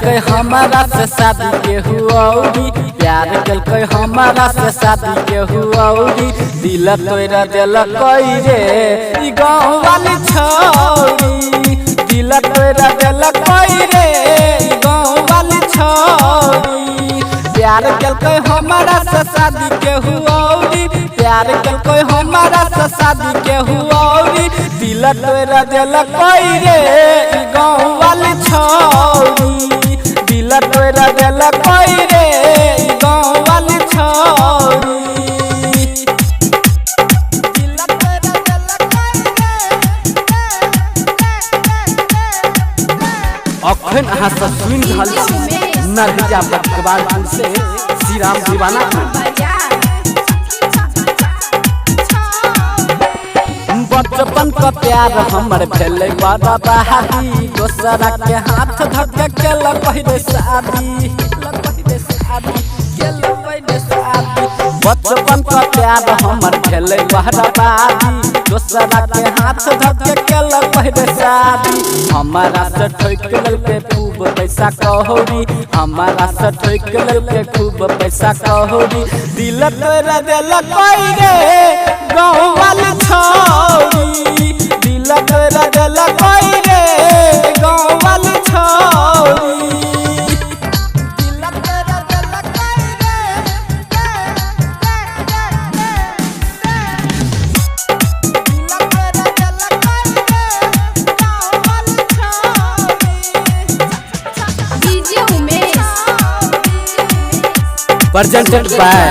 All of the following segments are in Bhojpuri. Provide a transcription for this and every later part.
के हमारा से शादी के हुआउरी, प्यार के हमारा से शादी के हुआउरी। दिल तोरा दिल कोई रे ई गाँव वाली छौरी, दिल तोरा दिल कोई रे ई गाँव वाली छौरी। प्यार के हमारा से शादी के हुआउरी, प्यार के हमारा से शादी के हुआउरी। दिल तोरा दिल कोई रे ई गाँव वाली छौरी, दिल तोरा दिल कोई रे ई गाँव वाली छौरी। अखन अहाँ सब सुन रहल छी नरहिया बकवालपुर से श्री राम दीवाना। बचपन का प्यार हमर भेले बड़ा बहादी, दोसरा के हाथ धक के लपहिरे शादी। बचपन का प्यार हमर भेले बड़ा बहादी, दोसरा के हाथ धक के लपहिरे शादी। हमारा से ठोक के खूब पैसा कहोरी, हमारा से ठोक के खूब पैसा कहोरी। दिल तोरा दिल कोई रे गाँव वाली छौरी, दिल तोरा दिल कोई रे गाँव वाली छौरी। दिल तोरा दिल कोई रे, दिल तोरा दिल कोई रे गाँव वाली छौरी। DJ Umesh presented by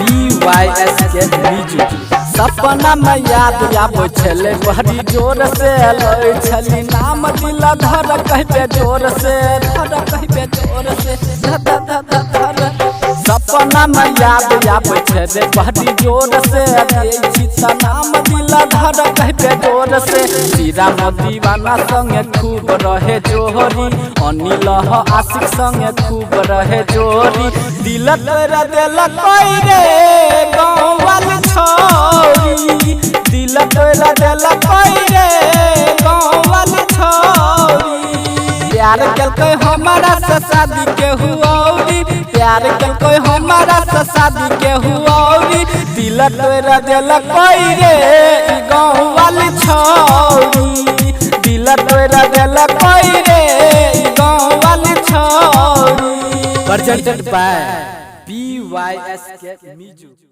PYSK music. सपना में याद आबै छले बड़ी जोर से, लै छली नाम दिल धर कहबे जोर से, धर कहबे जोर से, धर धर धर। सपना में याद आबै छले बड़ी जोर से, दै छी त नाम दिल धर कहबे जोर से। श्री राम दीवाना संगे खूब रहे जोहरी, अनिल आशिक संगे खूब रहे जोहरी। दिल तोरा दिल कोई रे गाँव वाली छौरी, दिल तोरा दिल कोई रे गाँव वाली छौरी। प्यार के हमारा से शादी के हुआउरी, प्यार के हमारा से शादी के हुआउरी। दिल तोरा दिल कोई रे ई गाँव वाली छौरी, दिल तोरा दिल कोई रे ई गाँव वाली छौरी। Presented by PYSK music.